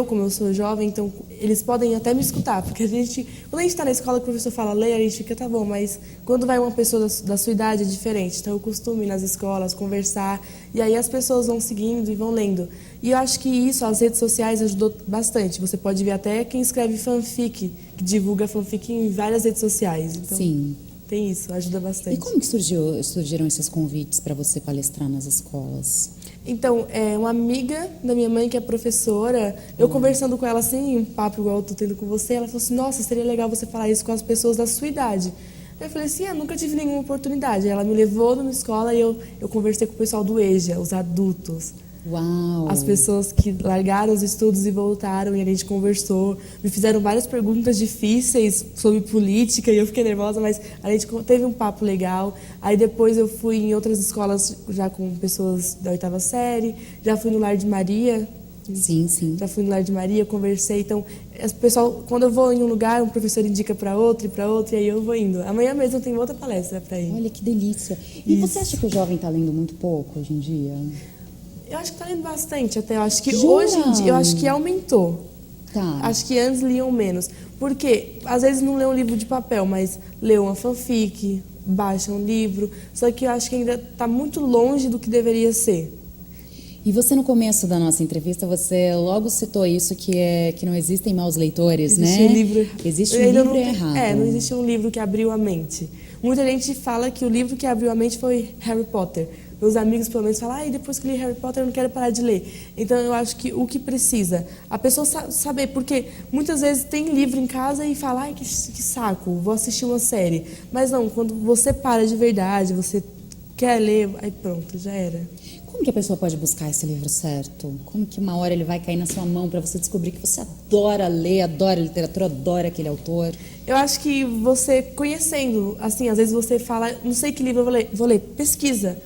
Speaker 2: Como eu sou jovem, então eles podem até me escutar, porque quando a gente está na escola e o professor fala, leia, a gente fica, tá bom, mas quando vai uma pessoa da sua idade é diferente. Então eu costumo ir nas escolas, conversar, e aí as pessoas vão seguindo e vão lendo. E eu acho que isso, as redes sociais ajudou bastante. Você pode ver até quem escreve fanfic, que divulga fanfic em várias redes sociais. Então,
Speaker 1: sim.
Speaker 2: Tem isso, ajuda bastante.
Speaker 1: E como que surgiram esses convites para você palestrar nas escolas?
Speaker 2: Então, uma amiga da minha mãe, que é professora, eu conversando com ela assim, um papo igual eu tô tendo com você, ela falou assim, nossa, seria legal você falar isso com as pessoas da sua idade. Aí eu falei assim, eu nunca tive nenhuma oportunidade. Aí ela me levou numa escola e eu conversei com o pessoal do EJA, os adultos.
Speaker 1: Uau!
Speaker 2: As pessoas que largaram os estudos e voltaram e a gente conversou, me fizeram várias perguntas difíceis sobre política e eu fiquei nervosa, mas a gente teve um papo legal. Aí depois eu fui em outras escolas já com pessoas da 8ª série, já fui no Lar de Maria.
Speaker 1: Sim, sim.
Speaker 2: Já fui no Lar de Maria, conversei. Então, o pessoal, quando eu vou em um lugar, um professor indica para outro, e aí eu vou indo. Amanhã mesmo eu tenho outra palestra para ir.
Speaker 1: Olha que delícia. E você acha que o jovem está lendo muito pouco hoje em dia?
Speaker 2: Eu acho que tá lendo bastante até. Eu acho que
Speaker 1: Jura?
Speaker 2: hoje em dia, eu acho que aumentou.
Speaker 1: Tá.
Speaker 2: Acho que antes liam menos. Porque, às vezes, não lê um livro de papel, mas lê uma fanfic, baixa um livro. Só que eu acho que ainda está muito longe do que deveria ser.
Speaker 1: E você, no começo da nossa entrevista, você logo citou isso, que não existem maus leitores,
Speaker 2: Existe
Speaker 1: né?
Speaker 2: um livro...
Speaker 1: Existe um livro errado.
Speaker 2: Não existe um livro que abriu a mente. Muita gente fala que o livro que abriu a mente foi Harry Potter. Meus amigos, pelo menos, falam, depois que li Harry Potter, eu não quero parar de ler. Então, eu acho que o que precisa, a pessoa saber, porque muitas vezes tem livro em casa e fala, que saco, vou assistir uma série. Mas não, quando você para de verdade, você quer ler, aí pronto, já era.
Speaker 1: Como que a pessoa pode buscar esse livro certo? Como que uma hora ele vai cair na sua mão para você descobrir que você adora ler, adora literatura, adora aquele autor?
Speaker 2: Eu acho que você conhecendo, assim, às vezes você fala, não sei que livro eu vou ler, pesquisa.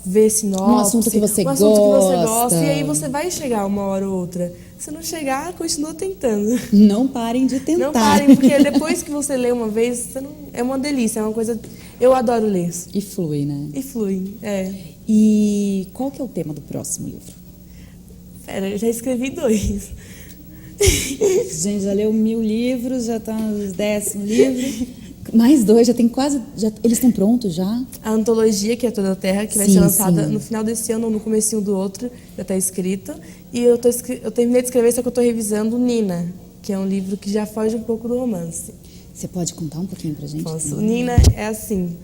Speaker 2: Ver sinopse,
Speaker 1: um assunto que você
Speaker 2: gosta, e aí você vai chegar uma hora ou outra. Se não chegar, continua tentando.
Speaker 1: Não parem de tentar.
Speaker 2: Não parem, porque depois que você lê uma vez, é uma delícia, é uma coisa... Eu adoro ler.
Speaker 1: E flui, né?
Speaker 2: E flui, é.
Speaker 1: E qual que é o tema do próximo livro?
Speaker 2: Pera, eu já escrevi 2.
Speaker 1: Gente, já leu 1000 livros, já está no 10º livro. Mais 2, já tem quase... eles estão prontos já?
Speaker 2: A antologia, que é Toda a Terra, que vai ser lançada no final desse ano ou no comecinho do outro, já está escrita. E eu terminei de escrever, só que eu estou revisando Nina, que é um livro que já foge um pouco do romance.
Speaker 1: Você pode contar um pouquinho pra gente?
Speaker 2: Posso. Nina é assim...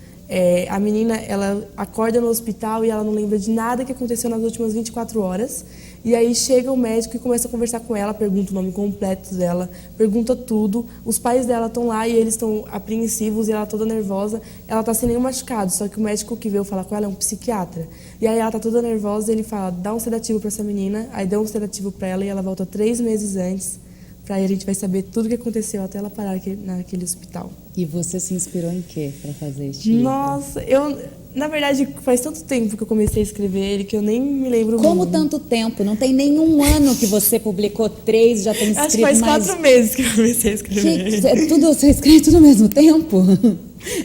Speaker 2: a menina, ela acorda no hospital e ela não lembra de nada que aconteceu nas últimas 24 horas. E aí chega o médico e começa a conversar com ela, pergunta o nome completo dela, pergunta tudo. Os pais dela estão lá e eles estão apreensivos e ela toda nervosa. Ela tá sem nenhum machucado, só que o médico que veio falar com ela é um psiquiatra. E aí ela tá toda nervosa e ele fala, dá um sedativo para essa menina. Aí dá um sedativo para ela e ela volta 3 meses antes. Pra aí a gente vai saber tudo o que aconteceu até ela parar naquele hospital.
Speaker 1: E você se inspirou em quê para fazer este livro?
Speaker 2: Nossa, na verdade, faz tanto tempo que eu comecei a escrever ele que eu nem me lembro
Speaker 1: Como
Speaker 2: muito.
Speaker 1: tanto tempo? Não tem nenhum ano que você publicou 3, já tem escrito mais...
Speaker 2: Acho que faz 4 meses que eu comecei a escrever.
Speaker 1: Você escreve tudo ao mesmo tempo?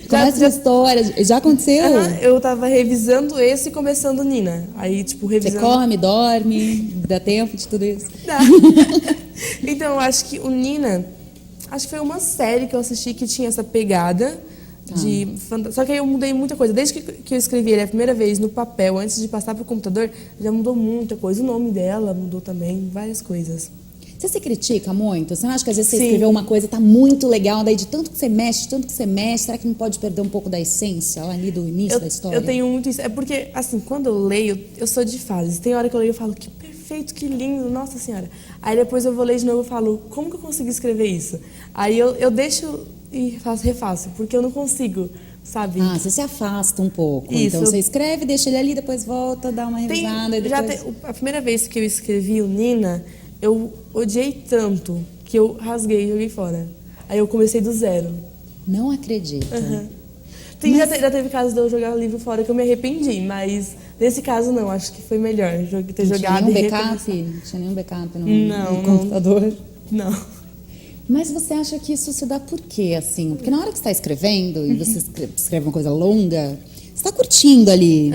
Speaker 1: Com essa história, já aconteceu?
Speaker 2: Eu tava revisando esse e começando Nina. Aí, tipo, revisando...
Speaker 1: Você come, dorme, dá tempo de tudo isso?
Speaker 2: Dá. Então, eu acho que o Nina... Acho que foi uma série que eu assisti que tinha essa pegada de... Só que aí eu mudei muita coisa. Desde que eu escrevi ele a primeira vez no papel, antes de passar pro computador, já mudou muita coisa. O nome dela mudou também, várias coisas.
Speaker 1: Você se critica muito? Você não acha que às vezes você escreveu uma coisa e tá muito legal, daí de tanto que você mexe, será que não pode perder um pouco da essência lá ali do início da história?
Speaker 2: Eu tenho muito isso. É porque, assim, quando eu leio, eu sou de fases. Tem hora que eu leio e falo, que perfeito, que lindo, nossa senhora. Aí depois eu vou ler de novo e falo, como que eu consegui escrever isso? Aí eu deixo e refaço, porque eu não consigo, sabe?
Speaker 1: Você se afasta um pouco.
Speaker 2: Isso.
Speaker 1: Então você escreve, deixa ele ali, depois volta, dá uma revisada.
Speaker 2: A primeira vez que eu escrevi o Nina, eu odiei tanto que eu rasguei e joguei fora. Aí eu comecei do zero.
Speaker 1: Não acredito.
Speaker 2: Já teve casos de eu jogar o livro fora que eu me arrependi, mas nesse caso não, acho que foi melhor ter jogado.
Speaker 1: Não tinha nenhum backup no computador?
Speaker 2: Não.
Speaker 1: Mas você acha que isso se dá por quê, assim? Porque na hora que você está escrevendo e você escreve uma coisa longa, você está curtindo ali.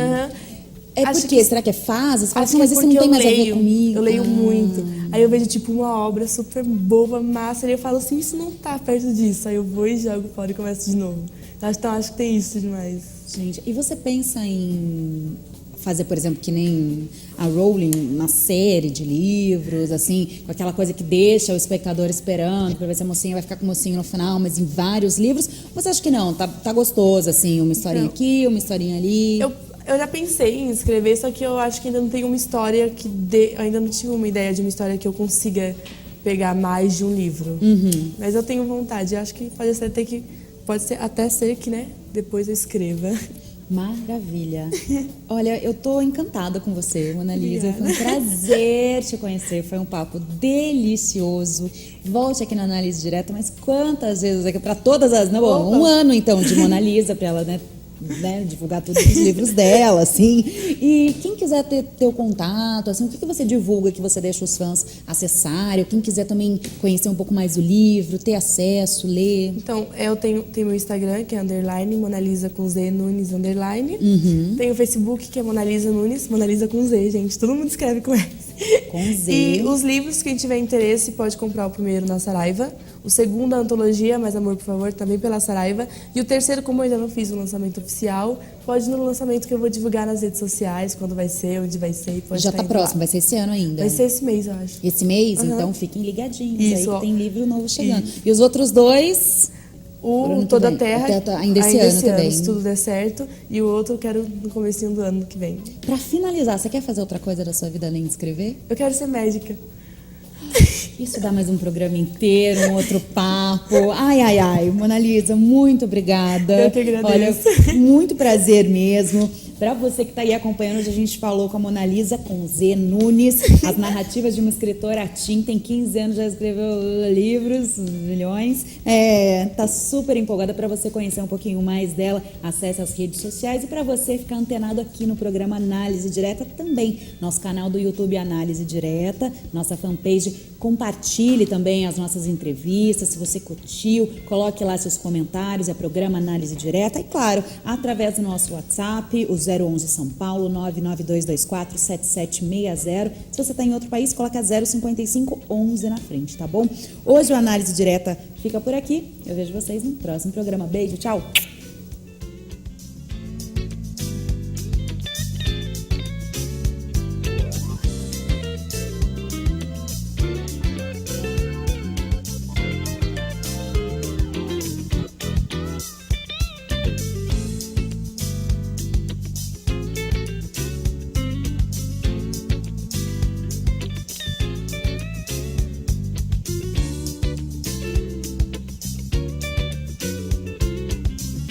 Speaker 1: É porque, será que é fase? Você fala assim, mas isso não tem mais a ver comigo.
Speaker 2: Eu leio muito. Aí eu vejo, tipo, uma obra super boba, massa, e eu falo assim, isso não tá perto disso. Aí eu vou e jogo fora e começo de novo. Então, acho que tem isso demais.
Speaker 1: Gente, e você pensa em fazer, por exemplo, que nem a Rowling, uma série de livros, assim, com aquela coisa que deixa o espectador esperando para ver se a mocinha vai ficar com o mocinho no final, mas em vários livros? Ou você acha que não? Tá gostoso, assim, uma historinha aqui, uma historinha ali?
Speaker 2: Eu já pensei em escrever, só que eu acho que ainda não tenho uma história ainda não tive uma ideia de uma história que eu consiga pegar mais de um livro. Mas eu tenho vontade. Eu acho que pode até ser que, né, depois eu escreva.
Speaker 1: Maravilha. Olha, eu tô encantada com você, Mona Lisa.
Speaker 2: Obrigada.
Speaker 1: Foi um prazer te conhecer. Foi um papo delicioso. Volte aqui na Análise Direta, mas quantas vezes aqui para todas as... Não,
Speaker 2: Opa.
Speaker 1: um ano, então, de Mona Lisa, para ela, né, divulgar todos os livros dela, assim. E quem quiser ter teu contato, assim, o que você divulga, que você deixa os fãs acessarem? Quem quiser também conhecer um pouco mais do livro, ter acesso, ler.
Speaker 2: Então, eu tenho meu Instagram, que é underline, Monalisa com Z, Nunes, underline. Tenho o Facebook, que é Monalisa Nunes, Monalisa com Z, gente. Todo mundo escreve com S.
Speaker 1: Com Z.
Speaker 2: E os livros, quem tiver interesse, pode comprar o primeiro na Saraiva. O segundo, a antologia, Mais Amor, por favor, também pela Saraiva. E o terceiro, como eu ainda não fiz o lançamento oficial, pode ir no lançamento que eu vou divulgar nas redes sociais, quando vai ser, onde vai ser. E pode
Speaker 1: Já
Speaker 2: estar
Speaker 1: tá
Speaker 2: indo
Speaker 1: próximo,
Speaker 2: lá.
Speaker 1: vai ser esse ano ainda.
Speaker 2: Vai ser esse mês, eu acho.
Speaker 1: Esse mês? Então fiquem ligadinhos aí
Speaker 2: Isso,
Speaker 1: que
Speaker 2: ó.
Speaker 1: tem livro novo chegando. E os outros dois?
Speaker 2: O
Speaker 1: Pro ano que
Speaker 2: Toda a
Speaker 1: vem.
Speaker 2: Terra,
Speaker 1: Ainda esse ano também.
Speaker 2: se tudo der certo. E o outro eu quero no comecinho do ano que vem.
Speaker 1: Pra finalizar, você quer fazer outra coisa da sua vida além de escrever?
Speaker 2: Eu quero ser médica.
Speaker 1: Isso dá mais um programa inteiro, um outro papo. Ai, ai, ai. Mona Lisa, muito obrigada.
Speaker 2: Eu que agradeço.
Speaker 1: Olha, muito prazer mesmo. Para você que está aí acompanhando, hoje a gente falou com a Mona Lisa, com Z Nunes, as narrativas de uma escritora teen, tem 15 anos, já escreveu livros, milhões. Tá super empolgada. Para você conhecer um pouquinho mais dela, acesse as redes sociais. E para você ficar antenado aqui no programa Análise Direta também, nosso canal do YouTube Análise Direta, nossa fanpage, compartilhe também as nossas entrevistas, se você curtiu, coloque lá seus comentários, é programa Análise Direta. E claro, através do nosso WhatsApp, o 011 São Paulo, 992247760. Se você está em outro país, coloca 05511 na frente, tá bom? Hoje o Análise Direta fica por aqui. Eu vejo vocês no próximo programa. Beijo, tchau!